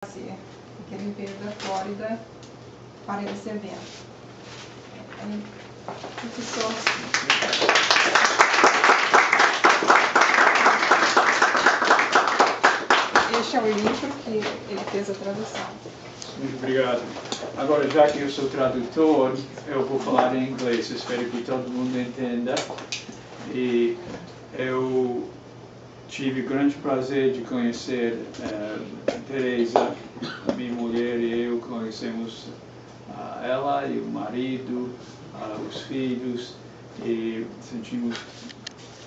porque ele veio da Flórida para esse evento. Muito sorte. Este é o livro que ele fez a tradução. Muito obrigado. Agora, já que eu sou tradutor, eu vou falar em inglês, espero que todo mundo entenda. E eu tive grande prazer de conhecer Tereza, minha mulher e eu conhecemos ela e o marido, os filhos, e sentimos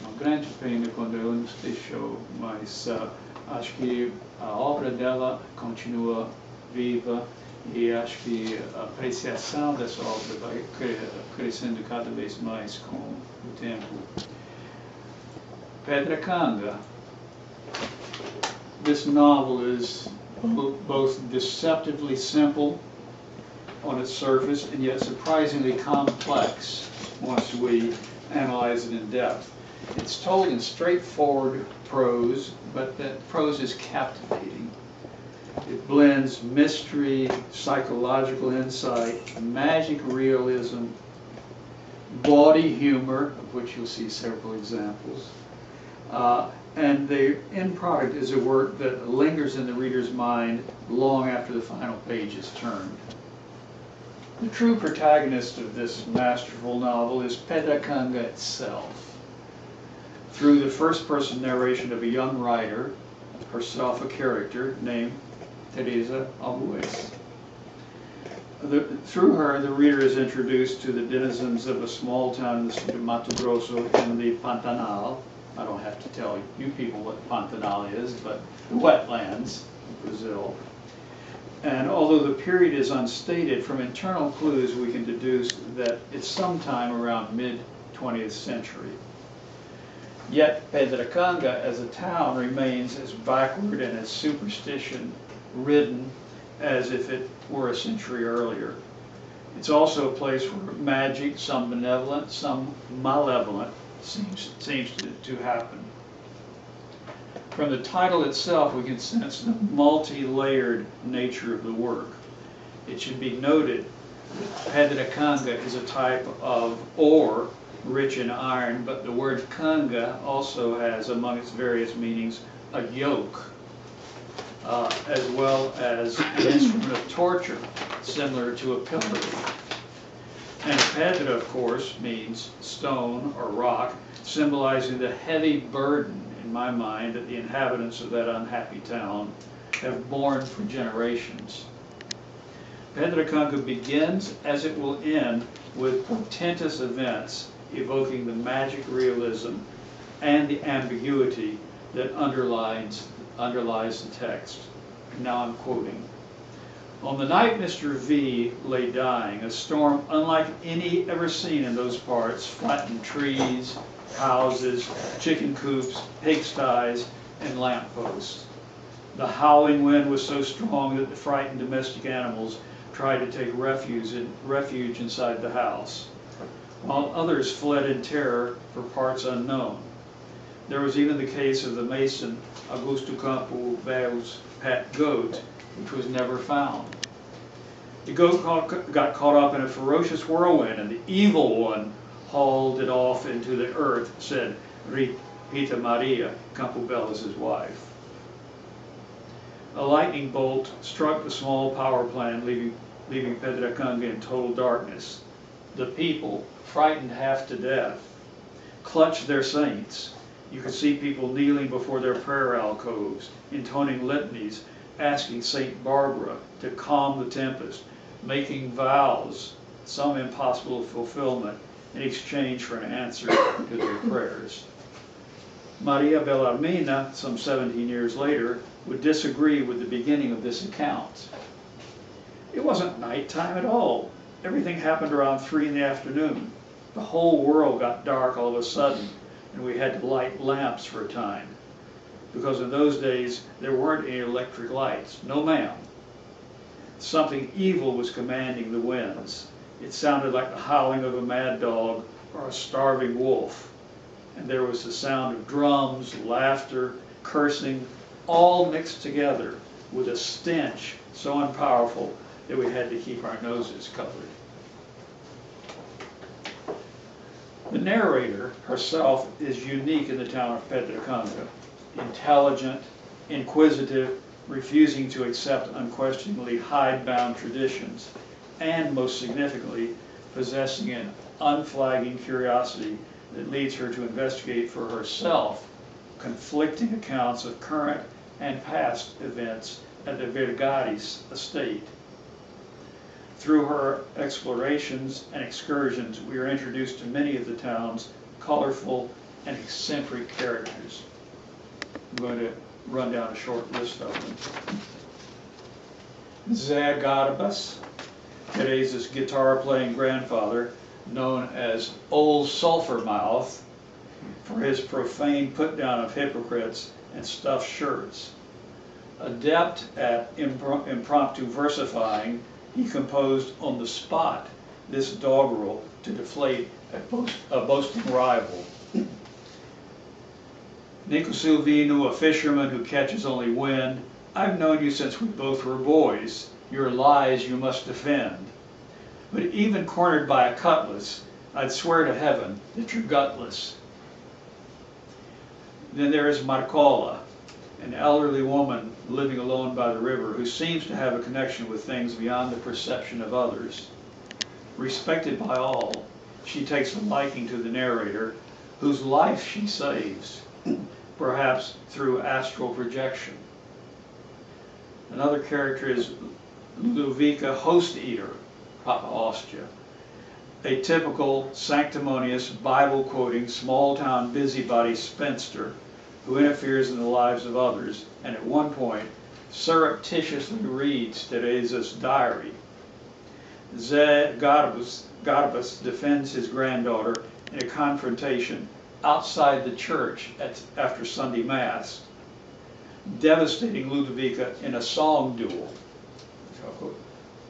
uma grande pena quando ela nos deixou, mas acho que a obra dela continua viva e acho que a apreciação dessa obra vai crescendo cada vez mais com o tempo. Pedra Canga. This novel is both deceptively simple on its surface and yet surprisingly complex once we analyze it in depth. It's told in straightforward prose, but that prose is captivating. It blends mystery, psychological insight, magic realism, bawdy humor, of which you'll see several examples. And the end product is a work that lingers in the reader's mind long after the final page is turned. The true protagonist of this masterful novel is Pedra Canga itself. Through the first-person narration of a young writer, herself a character named Tereza Albuez. Through her, the reader is introduced to the denizens of a small town in the state of Mato Grosso in the Pantanal. I don't have to tell you people what Pantanal is, but the wetlands of Brazil. And although the period is unstated, from internal clues we can deduce that it's sometime around mid-20th century. Yet Pedra Canga as a town remains as backward and as superstition-ridden as if it were a century earlier. It's also a place where magic, some benevolent, some malevolent, seems to happen. From the title itself, we can sense the multi-layered nature of the work. It should be noted that Pedra Canga is a type of ore rich in iron, but the word canga also has, among its various meanings, a yoke, as well as an instrument of torture, similar to a pillory. And pedra, of course, means stone or rock, symbolizing the heavy burden, in my mind, that the inhabitants of that unhappy town have borne for generations. Pedra Canga begins, as it will end, with portentous events evoking the magic realism and the ambiguity that underlies the text. And now I'm quoting. On the night Mr. V lay dying, a storm unlike any ever seen in those parts flattened trees, houses, chicken coops, pigsties, and lampposts. The howling wind was so strong that the frightened domestic animals tried to take refuge inside the house, while others fled in terror for parts unknown. There was even the case of the mason Augusto Campo Velho's pet goat, which was never found. The goat got caught up in a ferocious whirlwind, and the evil one hauled it off into the earth, said Rita Maria, Campobello's wife. A lightning bolt struck the small power plant, leaving Pedra Canga in total darkness. The people, frightened half to death, clutched their saints. You could see people kneeling before their prayer alcoves, intoning litanies, asking Saint Barbara to calm the tempest, making vows, some impossible of fulfillment, in exchange for an answer to their prayers. Maria Bellarmina, some 17 years later, would disagree with the beginning of this account. It wasn't nighttime at all. Everything happened around 3 in the afternoon. The whole world got dark all of a sudden, and we had to light lamps for a time. Because in those days, there weren't any electric lights. No, ma'am. Something evil was commanding the winds. It sounded like the howling of a mad dog or a starving wolf. And there was the sound of drums, laughter, cursing, all mixed together, with a stench so unpowerful that we had to keep our noses covered. The narrator herself is unique in the town of Pedracanga. Intelligent, inquisitive, refusing to accept unquestioningly hidebound traditions, and most significantly, possessing an unflagging curiosity that leads her to investigate for herself conflicting accounts of current and past events at the Vergades estate. Through her explorations and excursions, we are introduced to many of the town's colorful and eccentric characters. I'm going to run down a short list of them. Zé Garbas, Tereza's guitar-playing grandfather, known as Old Sulphur Mouth for his profane put-down of hypocrites and stuffed shirts. Adept at impromptu versifying, he composed on the spot this doggerel to deflate a boasting rival. Nico Silvino, a fisherman who catches only wind, I've known you since we both were boys. Your lies you must defend. But even cornered by a cutlass, I'd swear to heaven that you're gutless. Then there is Marcola, an elderly woman living alone by the river who seems to have a connection with things beyond the perception of others. Respected by all, she takes a liking to the narrator, whose life she saves, perhaps through astral projection. Another character is Ludovica Host Eater, Papa Ostia, a typical sanctimonious, Bible-quoting, small-town busybody spinster who interferes in the lives of others and at one point surreptitiously reads Tereza's diary. Zé Garbas defends his granddaughter in a confrontation outside the church after Sunday Mass, devastating Ludovica in a song duel.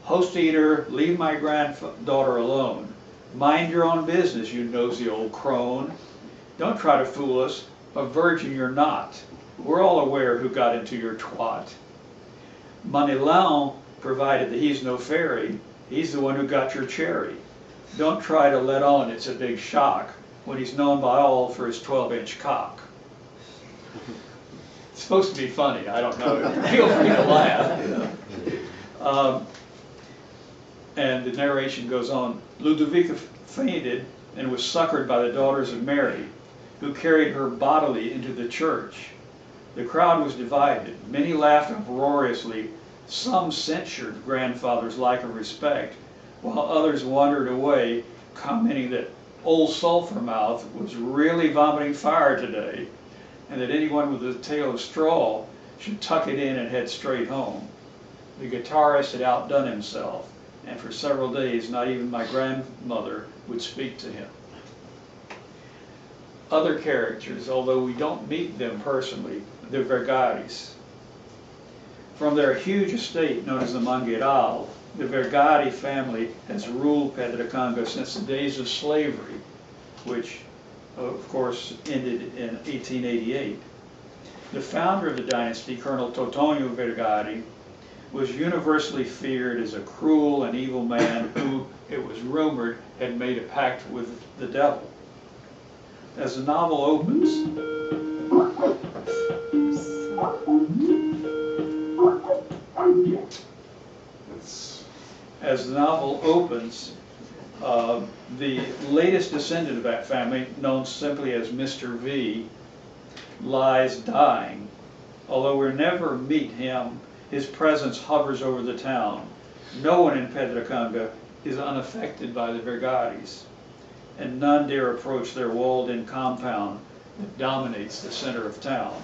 Host Eater, leave my granddaughter alone. Mind your own business, you nosy old crone. Don't try to fool us. A virgin you're not. We're all aware who got into your twat. Manilão, provided that he's no fairy, he's the one who got your cherry. Don't try to let on it's a big shock when he's known by all for his 12-inch cock. It's supposed to be funny, I don't know. Feel free to laugh. And the narration goes on. Ludovica fainted and was succored by the daughters of Mary, who carried her bodily into the church. The crowd was divided. Many laughed uproariously. Some censured grandfather's lack of respect, while others wandered away, commenting that Old Sulphur Mouth was really vomiting fire today, and that anyone with a tail of straw should tuck it in and head straight home. The guitarist had outdone himself, and for several days not even my grandmother would speak to him. Other characters, although we don't meet them personally, the Vergades. From their huge estate known as the Mangueiral, the Vergade family has ruled Pedracanga since the days of slavery, which of course ended in 1888. The founder of the dynasty, Colonel Totonio Vergade, was universally feared as a cruel and evil man who, it was rumored, had made a pact with the devil. As the novel opens, the latest descendant of that family, known simply as Mr. V, lies dying. Although we never meet him, his presence hovers over the town. No one in Pedracanga is unaffected by the Vergades, and none dare approach their walled-in compound that dominates the center of town.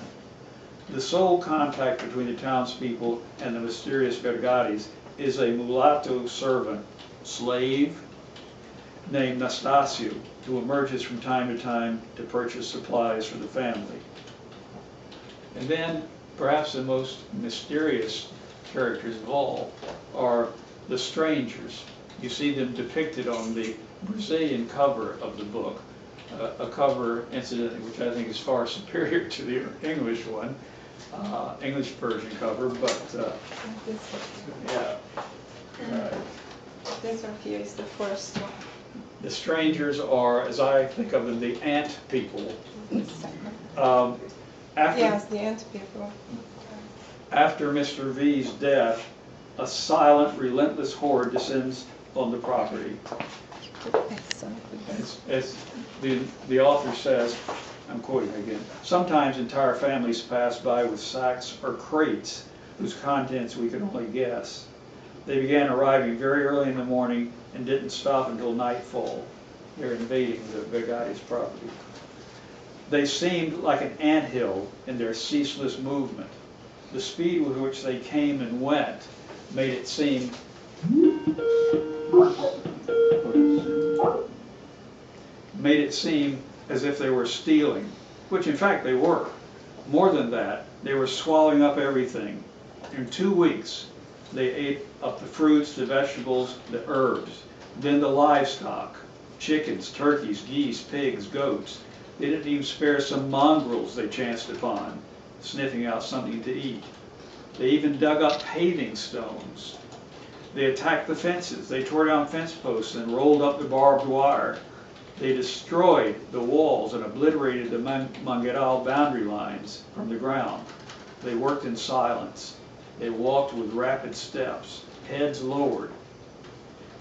The sole contact between the townspeople and the mysterious Vergades is a mulatto servant, slave, named Nastasio, who emerges from time to time to purchase supplies for the family. And then, perhaps the most mysterious characters of all are the strangers. You see them depicted on the Brazilian cover of the book, a cover, incidentally, which I think is far superior to the English one. English version cover, but This one. yeah. This one here is the first one. The strangers are, as I think of them, the ant people. The second. After, Yes, the ant people. after Mr. V's death, a silent, relentless horde descends on the property. As the author says, I'm quoting again, sometimes entire families pass by with sacks or crates whose contents we can only guess. They began arriving very early in the morning and didn't stop until nightfall. They're invading the Begati's property. They seemed like an anthill in their ceaseless movement. The speed with which they came and went made it seem as if they were stealing, which in fact they were. More than that, they were swallowing up everything. In 2 weeks, they ate up the fruits, the vegetables, the herbs, then the livestock, chickens, turkeys, geese, pigs, goats. They didn't even spare some mongrels they chanced upon, sniffing out something to eat. They even dug up paving stones. They attacked the fences. They tore down fence posts and rolled up the barbed wire. They destroyed the walls and obliterated the Mangueral boundary lines from the ground. They worked in silence. They walked with rapid steps, heads lowered,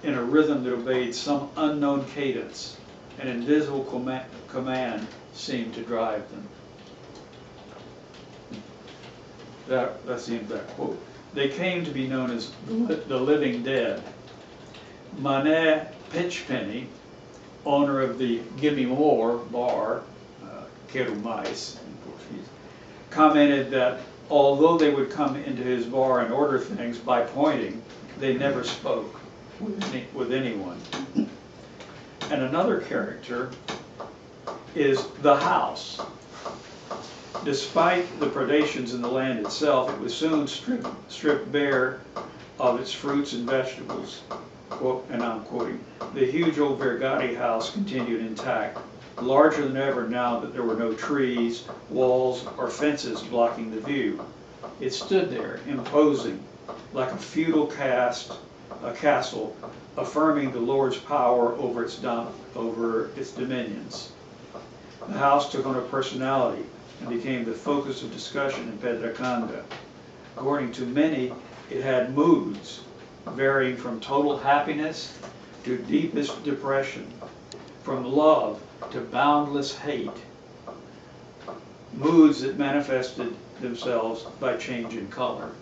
in a rhythm that obeyed some unknown cadence. An invisible command seemed to drive them. That's the end of that quote. They came to be known as the living dead. Manet Pitchpenny, owner of the Gimme More bar, Quero Mais in Portuguese, commented that although they would come into his bar and order things by pointing, they never spoke with anyone. And another character is the house. Despite the predations in the land itself, it was soon stripped bare of its fruits and vegetables. Quote, and I'm quoting, the huge old Vergati house continued intact, larger than ever now that there were no trees, walls, or fences blocking the view. It stood there, imposing, like a feudal castle, affirming the Lord's power over its dominions. The house took on a personality and became the focus of discussion in Pedracanda. According to many, it had moods, varying from total happiness to deepest depression, from love to boundless hate, moods that manifested themselves by change in color.